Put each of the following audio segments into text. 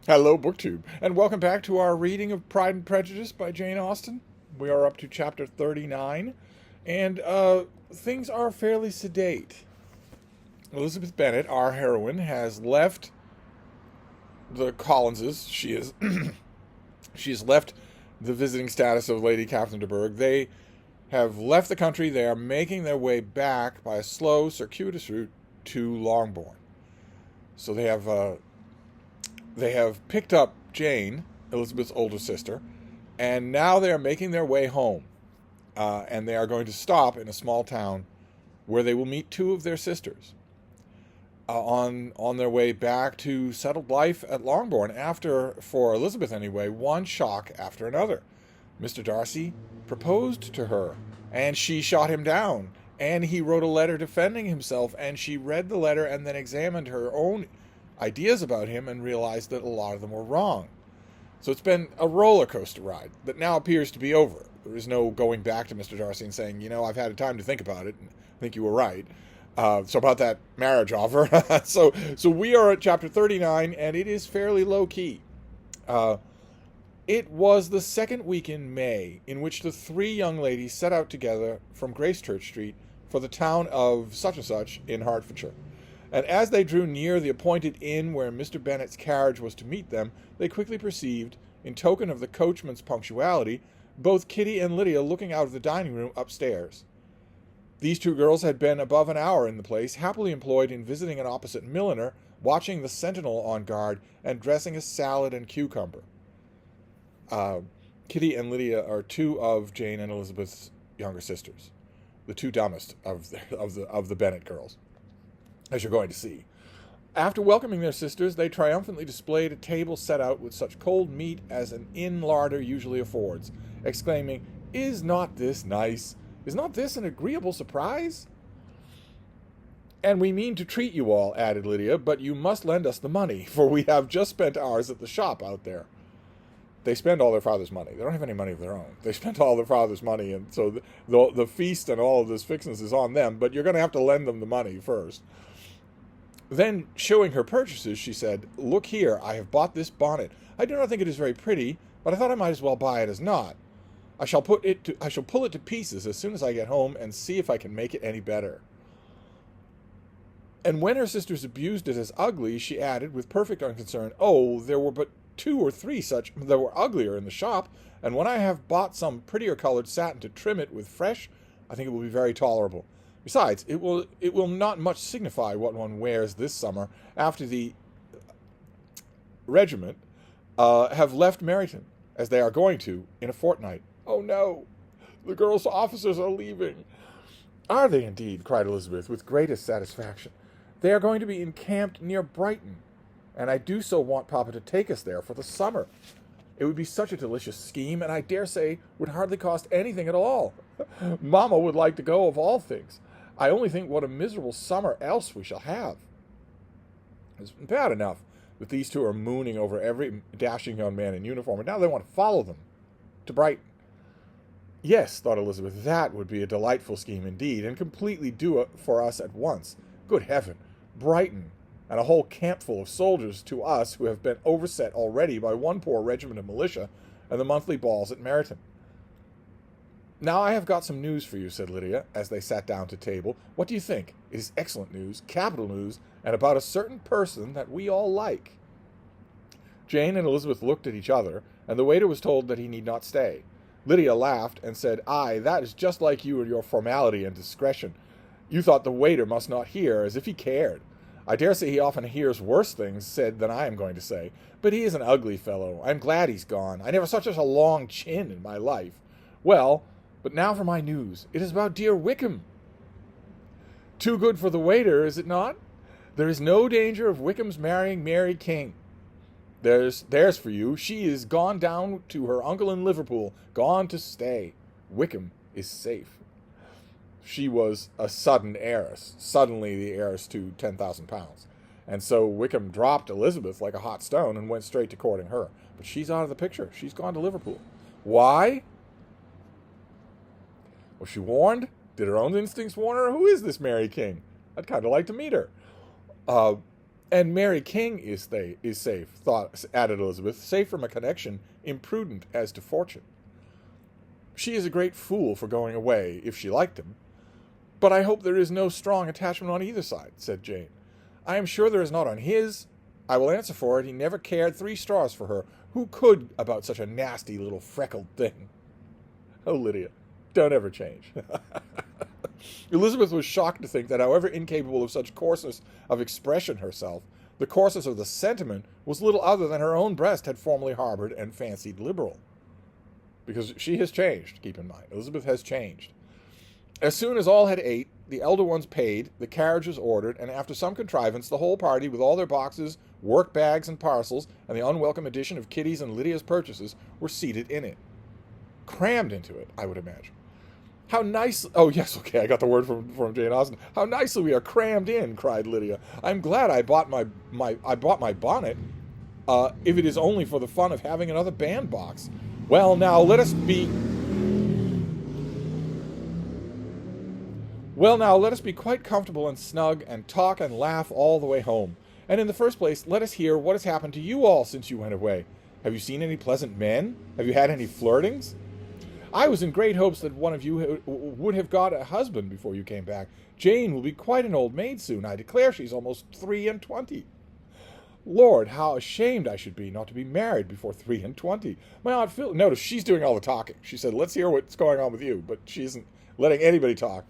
Hello, BookTube, and welcome back to our reading of Pride and Prejudice by Jane Austen. We are up to chapter 39, and things are fairly sedate. Elizabeth Bennet, our heroine, has left the Collinses. She has left the visiting status of Lady Catherine de Bourgh. They have left the country. They are making their way back by a slow, circuitous route to Longbourn. So they have picked up Jane, Elizabeth's older sister, and now they are making their way home. And they are going to stop in a small town where they will meet two of their sisters on their way back to settled life at Longbourn after, for Elizabeth anyway, one shock after another. Mr. Darcy proposed to her, and she shot him down. And he wrote a letter defending himself, and she read the letter and then examined her own ideas about him and realized that a lot of them were wrong. So it's been a roller coaster ride that now appears to be over. There is no going back to Mr. Darcy and saying, I've had time to think about it, and I think you were right. So about that marriage offer. so we are at chapter 39, and it is fairly low-key. It was the second week in May in which the three young ladies set out together from Gracechurch Street for the town of such-and-such in Hertfordshire. And as they drew near the appointed inn where Mr. Bennet's carriage was to meet them, they quickly perceived, in token of the coachman's punctuality, both Kitty and Lydia looking out of the dining room upstairs. These two girls had been above an hour in the place, happily employed in visiting an opposite milliner, watching the sentinel on guard, and dressing a salad and cucumber. Kitty and Lydia are two of Jane and Elizabeth's younger sisters, the two dumbest of the Bennet girls, as you're going to see. After welcoming their sisters, they triumphantly displayed a table set out with such cold meat as an inn larder usually affords, exclaiming, "Is not this nice? Is not this an agreeable surprise?" "And we mean to treat you all," added Lydia, "but you must lend us the money, for we have just spent ours at the shop out there." They spend all their father's money. They don't have any money of their own. They spent all their father's money, and so the feast and all of this fixings is on them, but you're going to have to lend them the money first. Then, showing her purchases, she said, "Look here, I have bought this bonnet. I do not think it is very pretty, but I thought I might as well buy it as not. I shall pull it to pieces as soon as I get home and see if I can make it any better." And when her sisters abused it as ugly, she added, with perfect unconcern, "Oh, there were but 2 or 3 such that were uglier in the shop, and when I have bought some prettier colored satin to trim it with fresh, I think it will be very tolerable. Besides, it will not much signify what one wears this summer after the regiment have left Meryton, as they are going to in a fortnight." "Oh no, the girls' officers are leaving." "Are they indeed?" cried Elizabeth with greatest satisfaction. "They are going to be encamped near Brighton, and I do so want Papa to take us there for the summer. It would be such a delicious scheme, and I dare say would hardly cost anything at all. Mamma would like to go of all things. I only think what a miserable summer else we shall have." It's bad enough that these two are mooning over every dashing young man in uniform, and now they want to follow them to Brighton. Yes, thought Elizabeth, that would be a delightful scheme indeed, and completely do it for us at once. Good heaven, Brighton, and a whole campful of soldiers to us who have been overset already by one poor regiment of militia and the monthly balls at Meryton. "Now I have got some news for you," said Lydia, as they sat down to table. "What do you think? It is excellent news, capital news, and about a certain person that we all like." Jane and Elizabeth looked at each other, and the waiter was told that he need not stay. Lydia laughed and said, "Aye, that is just like you and your formality and discretion. You thought the waiter must not hear, as if he cared. I dare say he often hears worse things said than I am going to say, but he is an ugly fellow. I am glad he's gone. I never saw such a long chin in my life. Well, but now for my news. It is about dear Wickham." "Too good for the waiter, is it not? There is no danger of Wickham's marrying Mary King. There's for you. She is gone down to her uncle in Liverpool, gone to stay. Wickham is safe." She was a suddenly the heiress to £10,000. And so Wickham dropped Elizabeth like a hot stone and went straight to courting her. But she's out of the picture. She's gone to Liverpool. Why? Was she warned? Did her own instincts warn her? Who is this Mary King? I'd kind of like to meet her. And Mary King is safe, added Elizabeth, safe from a connection imprudent as to fortune. She is a great fool for going away, if she liked him. But I hope there is no strong attachment on either side, said Jane. I am sure there is not on his. I will answer for it, he never cared 3 straws for her. Who could about such a nasty little freckled thing? Oh, Lydia, don't ever change. Elizabeth was shocked to think that, however incapable of such coarseness of expression herself, the coarseness of the sentiment was little other than her own breast had formerly harbored and fancied liberal. Because she has changed, keep in mind. Elizabeth has changed. As soon as all had ate, the elder ones paid, the carriage was ordered, and after some contrivance, the whole party, with all their boxes, work bags, and parcels, and the unwelcome addition of Kitty's and Lydia's purchases, were seated in it. Crammed into it, I would imagine. How nice... Oh, yes, okay, I got the word from Jane Austen. How nicely we are crammed in, cried Lydia. I'm glad I bought my bonnet, if it is only for the fun of having another bandbox. Well, now, let us be quite comfortable and snug, and talk and laugh all the way home. And in the first place, let us hear what has happened to you all since you went away. Have you seen any pleasant men? Have you had any flirtings? I was in great hopes that one of you would have got a husband before you came back. Jane will be quite an old maid soon. I declare she's almost 23. Lord, how ashamed I should be not to be married before 23. My Aunt Phil, notice she's doing all the talking. She said, let's hear what's going on with you, but she isn't letting anybody talk.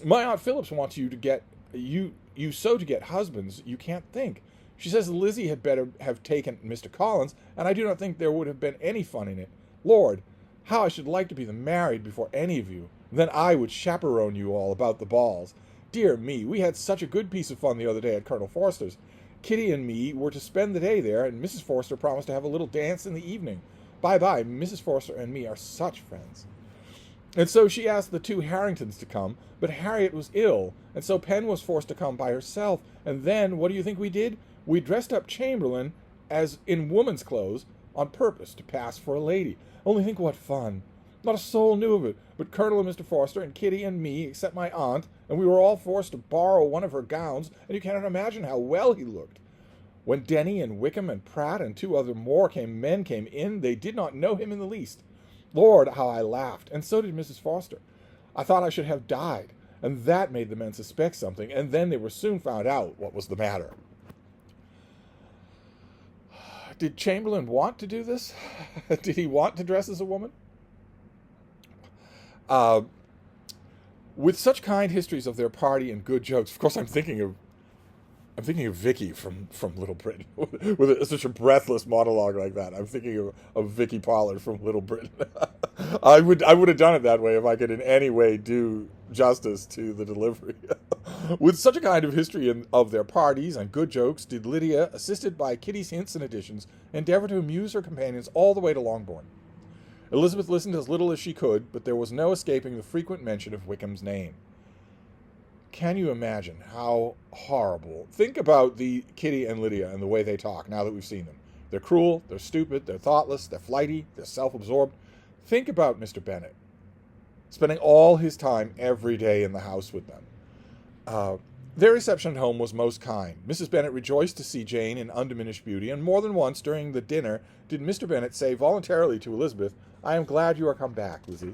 My Aunt Phillips wants you to get to get husbands you can't think. She says Lizzie had better have taken Mr. Collins, and I do not think there would have been any fun in it. Lord, how I should like to be married before any of you. Then I would chaperone you all about the balls. Dear me, we had such a good piece of fun the other day at Colonel Forster's. Kitty and me were to spend the day there, and Mrs. Forster promised to have a little dance in the evening. By, Mrs. Forster and me are such friends. And so she asked the 2 Harringtons to come, but Harriet was ill, and so Pen was forced to come by herself. And then, what do you think we did? We dressed up Chamberlain as in woman's clothes on purpose to pass for a lady. Only think what fun. Not a soul knew of it, but Colonel and Mr. Forster and Kitty and me, except my aunt, and we were all forced to borrow one of her gowns, and you cannot imagine how well he looked. When Denny and Wickham and Pratt and 2 other men came in, they did not know him in the least. Lord, how I laughed, and so did Mrs. Forster. I thought I should have died, and that made the men suspect something, and then they were soon found out what was the matter. Did Chamberlain want to do this? Did he want to dress as a woman? With such kind histories of their party and good jokes, of course I'm thinking of Vicky from Little Britain with such a breathless monologue like that. I'm thinking of Vicky Pollard from Little Britain. I would have done it that way if I could in any way do justice to the delivery. With such a kind of history of their parties and good jokes, did Lydia, assisted by Kitty's hints and additions, endeavor to amuse her companions all the way to Longbourn. Elizabeth listened as little as she could, but there was no escaping the frequent mention of Wickham's name. Can you imagine how horrible? Think about the Kitty and Lydia and the way they talk now that we've seen them. They're cruel, they're stupid, they're thoughtless, they're flighty, they're self-absorbed. Think about Mr. Bennet, spending all his time every day in the house with them. Their reception at home was most kind. Mrs. Bennet rejoiced to see Jane in undiminished beauty, and more than once during the dinner did Mr. Bennet say voluntarily to Elizabeth, I am glad you are come back, Lizzie.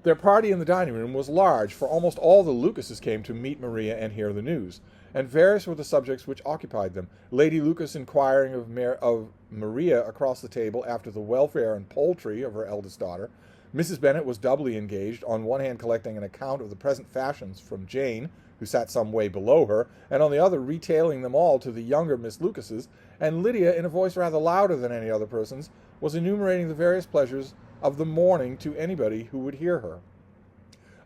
Their party in the dining room was large, for almost all the Lucases came to meet Maria and hear the news, and various were the subjects which occupied them. Lady Lucas inquiring of Maria across the table after the welfare and poultry of her eldest daughter. Mrs. Bennet was doubly engaged, on one hand collecting an account of the present fashions from Jane, who sat some way below her, and on the other retailing them all to the younger Miss Lucases, and Lydia, in a voice rather louder than any other person's, was enumerating the various pleasures of the morning to anybody who would hear her.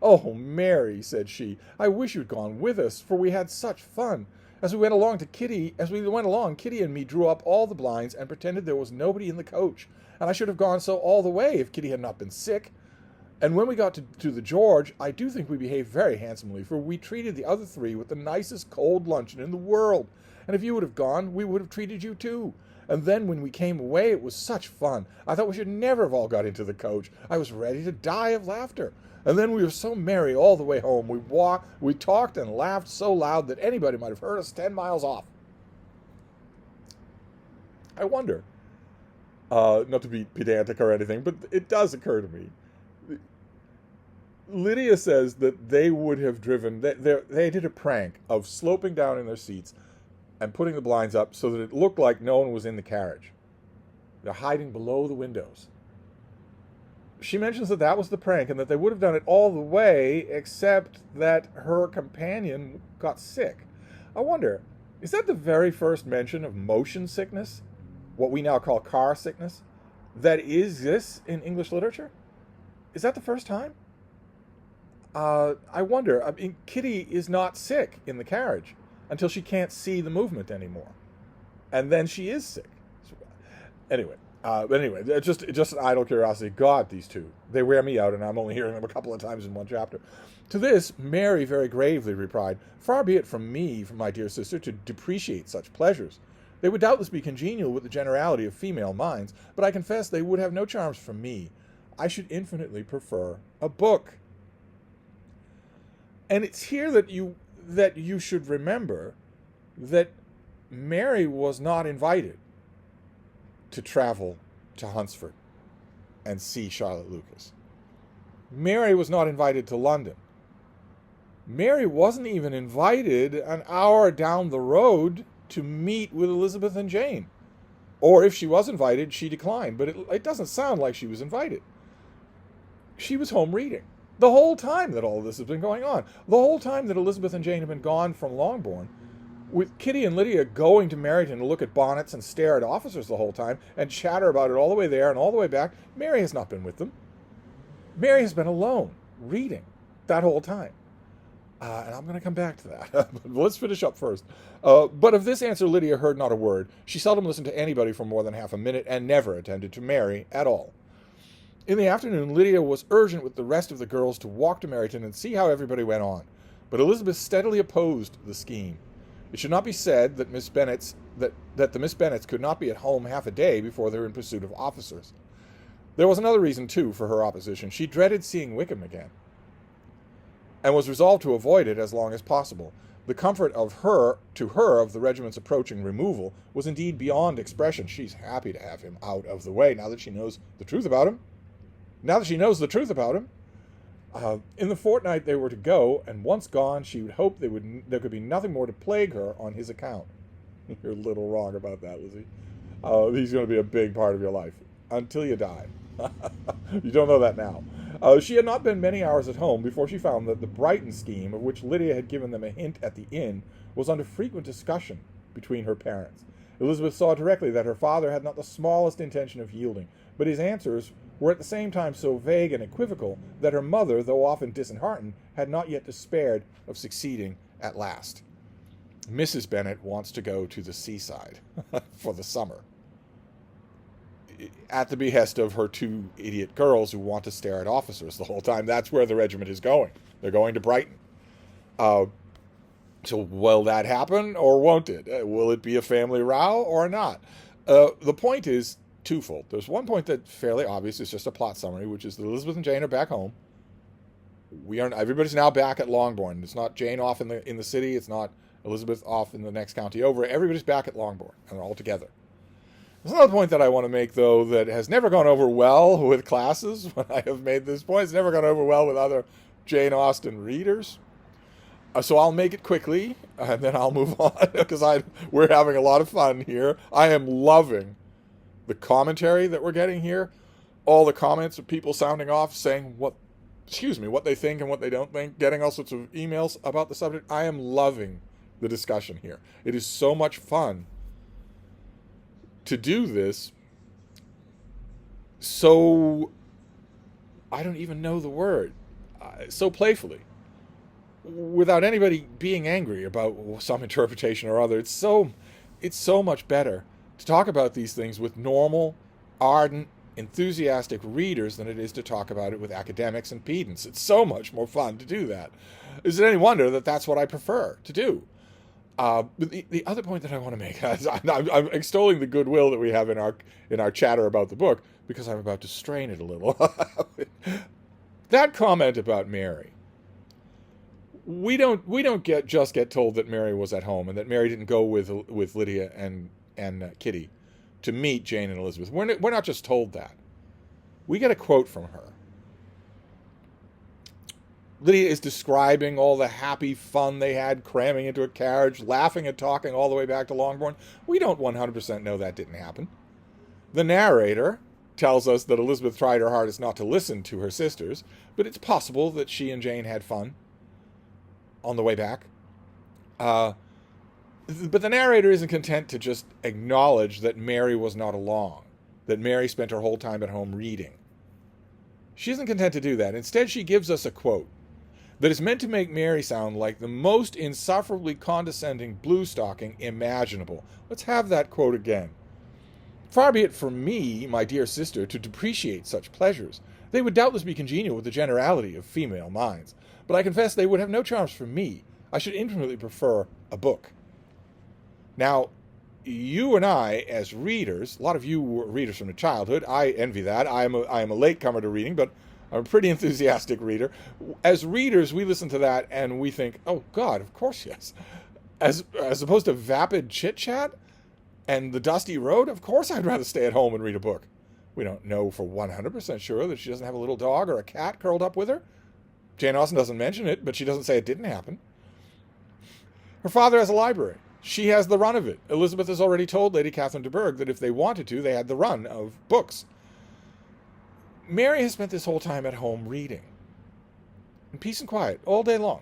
Oh, Mary, said she, I wish you'd gone with us, for we had such fun. As we went along, Kitty and me drew up all the blinds and pretended there was nobody in the coach, and I should have gone so all the way if Kitty had not been sick. And when we got to the George, I do think we behaved very handsomely, for we treated the other 3 with the nicest cold luncheon in the world, And if you would have gone, we would have treated you too. And then when we came away, it was such fun. I thought we should never have all got into the coach. I was ready to die of laughter. And then we were so merry all the way home. We talked and laughed so loud that anybody might have heard us 10 miles off. I wonder, not to be pedantic or anything, but it does occur to me. Lydia says that they would have driven, they did a prank of sloping down in their seats and putting the blinds up so that it looked like no one was in the carriage. They're hiding below the windows. She mentions that that was the prank and that they would have done it all the way except that her companion got sick. I wonder, is that the very first mention of motion sickness, what we now call car sickness, that exists in English literature? Is that the first time? I wonder. I mean, Kitty is not sick in the carriage until she can't see the movement anymore. And then she is sick. Anyway, just an idle curiosity. God, these two, they wear me out, and I'm only hearing them a couple of times in one chapter. To this, Mary very gravely replied, "Far be it from me, my dear sister, to depreciate such pleasures. They would doubtless be congenial with the generality of female minds, but I confess they would have no charms for me. I should infinitely prefer a book." And it's here that you should remember that Mary was not invited to travel to Hunsford and see Charlotte Lucas. Mary was not invited to London. Mary wasn't even invited an hour down the road to meet with Elizabeth and Jane. Or if she was invited, she declined. But it doesn't sound like she was invited. She was home reading. The whole time that all of this has been going on. The whole time that Elizabeth and Jane have been gone from Longbourn, with Kitty and Lydia going to Meryton to look at bonnets and stare at officers the whole time and chatter about it all the way there and all the way back, Mary has not been with them. Mary has been alone, reading, that whole time. And I'm going to come back to that. Let's finish up first. But of this answer, Lydia heard not a word. She seldom listened to anybody for more than half a minute and never attended to Mary at all. In the afternoon, Lydia was urgent with the rest of the girls to walk to Meryton and see how everybody went on. But Elizabeth steadily opposed the scheme. It should not be said that the Miss Bennets could not be at home half a day before they were in pursuit of officers. There was another reason, too, for her opposition. She dreaded seeing Wickham again, and was resolved to avoid it as long as possible. The comfort of the regiment's approaching removal was indeed beyond expression. She's happy to have him out of the way now that she knows the truth about him. In the fortnight they were to go, and once gone, she would hope there could be nothing more to plague her on his account. You're a little wrong about that, Lizzie. He's going to be a big part of your life until you die. You don't know that now. She had not been many hours at home before she found that the Brighton scheme, of which Lydia had given them a hint at the inn, was under frequent discussion between her parents. Elizabeth saw directly that her father had not the smallest intention of yielding, but his answers were at the same time so vague and equivocal that her mother, though often disheartened, had not yet despaired of succeeding at last. Mrs. Bennet wants to go to the seaside for the summer, at the behest of her two idiot girls who want to stare at officers the whole time. That's where the regiment is going. They're going to Brighton. So will that happen, or won't it? Will it be a family row or not? The point is twofold. There's one point that's fairly obvious. It's just a plot summary, which is that Elizabeth and Jane are back home. Everybody's now back at Longbourn. It's not Jane off in the city. It's not Elizabeth off in the next county over. Everybody's back at Longbourn, and they're all together. There's another point that I want to make, though, that has never gone over well with classes when I have made this point. It's never gone over well with other Jane Austen readers. So I'll make it quickly, and then I'll move on, because we're having a lot of fun here. I am loving the commentary that we're getting here. All the comments of people sounding off, saying what they think and what they don't think, getting all sorts of emails about the subject. I am loving the discussion here. It is so much fun to do this, so I don't even know the word, so playfully, without anybody being angry about some interpretation or other. It's so much better to talk about these things with normal, ardent, enthusiastic readers than it is to talk about it with academics and pedants. It's so much more fun to do that. Is it any wonder that that's what I prefer to do? But the other point that I want to make, I'm extolling the goodwill that we have in our chatter about the book, because I'm about to strain it a little. That comment about Mary, we don't get told that Mary was at home and that Mary didn't go with Lydia and Kitty to meet Jane and Elizabeth. We're not just told that. We get a quote from her. Lydia is describing all the happy fun they had cramming into a carriage, laughing and talking all the way back to Longbourn. We don't 100% know that didn't happen. The narrator tells us that Elizabeth tried her hardest not to listen to her sisters, but it's possible that she and Jane had fun on the way back. But the narrator isn't content to just acknowledge that Mary was not along, that Mary spent her whole time at home reading. She isn't content to do that. Instead, she gives us a quote that is meant to make Mary sound like the most insufferably condescending bluestocking imaginable. Let's have that quote again. "Far be it from me, my dear sister, to depreciate such pleasures. They would doubtless be congenial with the generality of female minds, but I confess they would have no charms for me. I should infinitely prefer a book." Now, you and I, as readers, a lot of you were readers from childhood. I envy that. I am a latecomer to reading, but I'm a pretty enthusiastic reader. As readers, we listen to that and we think, oh, God, of course, yes. As opposed to vapid chit-chat and the dusty road, of course I'd rather stay at home and read a book. We don't know for 100% sure that she doesn't have a little dog or a cat curled up with her. Jane Austen doesn't mention it, but she doesn't say it didn't happen. Her father has a library. She has the run of it. Elizabeth has already told Lady Catherine de Bourgh that if they wanted to, they had the run of books. Mary has spent this whole time at home reading, in peace and quiet, all day long.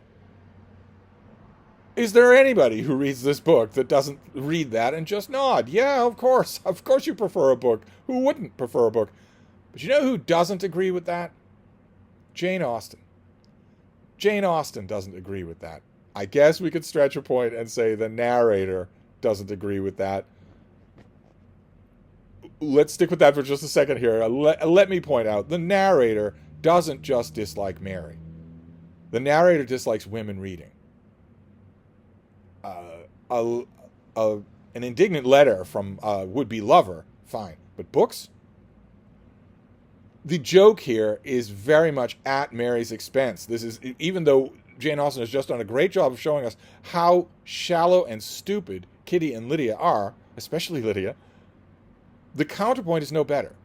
Is there anybody who reads this book that doesn't read that and just nod? Yeah, of course. Of course you prefer a book. Who wouldn't prefer a book? But you know who doesn't agree with that? Jane Austen. Jane Austen doesn't agree with that. I guess we could stretch a point and say the narrator doesn't agree with that. Let's stick with that for just a second here. Let me point out, the narrator doesn't just dislike Mary. The narrator dislikes women reading. An indignant letter from a would-be lover, fine. But books? The joke here is very much at Mary's expense. This is, even though Jane Austen has just done a great job of showing us how shallow and stupid Kitty and Lydia are, especially Lydia, the counterpoint is no better.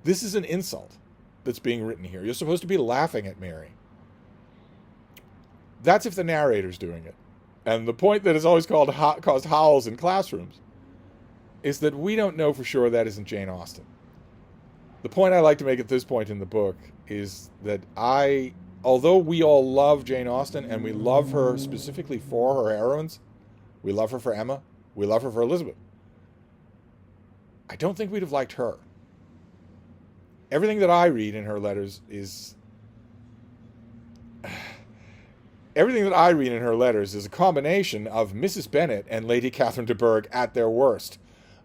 This is an insult that's being written here. You're supposed to be laughing at Mary. That's if the narrator's doing it. And the point that has always caused howls in classrooms is that we don't know for sure that isn't Jane Austen. The point I like to make at this point in the book is that although we all love Jane Austen, and we love her specifically for her heroines, we love her for Emma, we love her for Elizabeth, I don't think we'd have liked her. Everything that I read in her letters is... Everything that I read in her letters is a combination of Mrs. Bennet and Lady Catherine de Bourgh at their worst.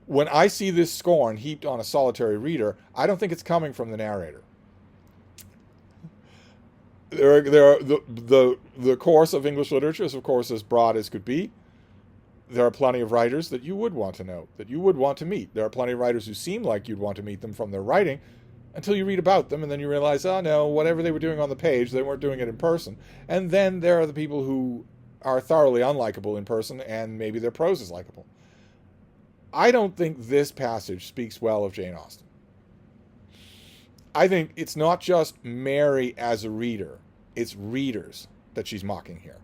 When I see this scorn heaped on a solitary reader, I don't think it's coming from the narrator. There are the course of English literature is, of course, as broad as could be. There are plenty of writers that you would want to know, that you would want to meet. There are plenty of writers who seem like you'd want to meet them from their writing, until you read about them, and then you realize, oh no, whatever they were doing on the page, they weren't doing it in person. And then there are the people who are thoroughly unlikable in person, and maybe their prose is likable. I don't think this passage speaks well of Jane Austen. I think it's not just Mary as a reader, it's readers that she's mocking here.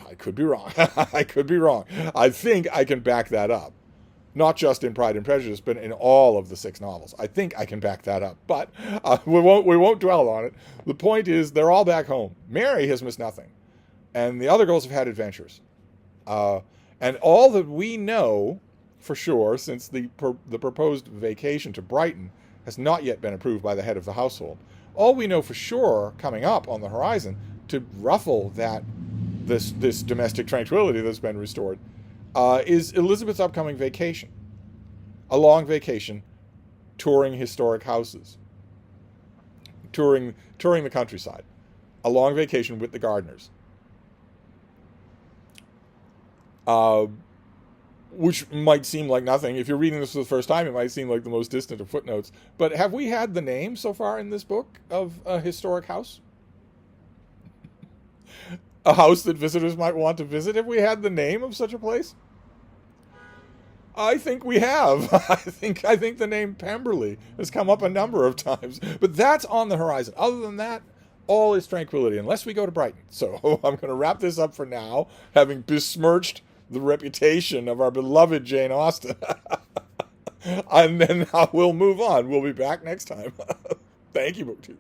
I could be wrong. I could be wrong. I think I can back that up. Not just in Pride and Prejudice, but in all of the 6 novels. I think I can back that up. But we won't dwell on it. The point is, they're all back home. Mary has missed nothing. And the other girls have had adventures. And all that we know, for sure, since the proposed vacation to Brighton has not yet been approved by the head of the household, all we know for sure coming up on the horizon to ruffle this domestic tranquility that's been restored is Elizabeth's upcoming vacation. A long vacation, touring historic houses, touring the countryside. A long vacation with the Gardners. which might seem like nothing. If you're reading this for the first time, it might seem like the most distant of footnotes. But have we had the name so far in this book of a historic house? A house that visitors might want to visit? Have we had the name of such a place? I think we have. I think the name Pemberley has come up a number of times. But that's on the horizon. Other than that, all is tranquility, unless we go to Brighton. So I'm going to wrap this up for now, having besmirched the reputation of our beloved Jane Austen. And then we'll move on. We'll be back next time. Thank you, BookTube.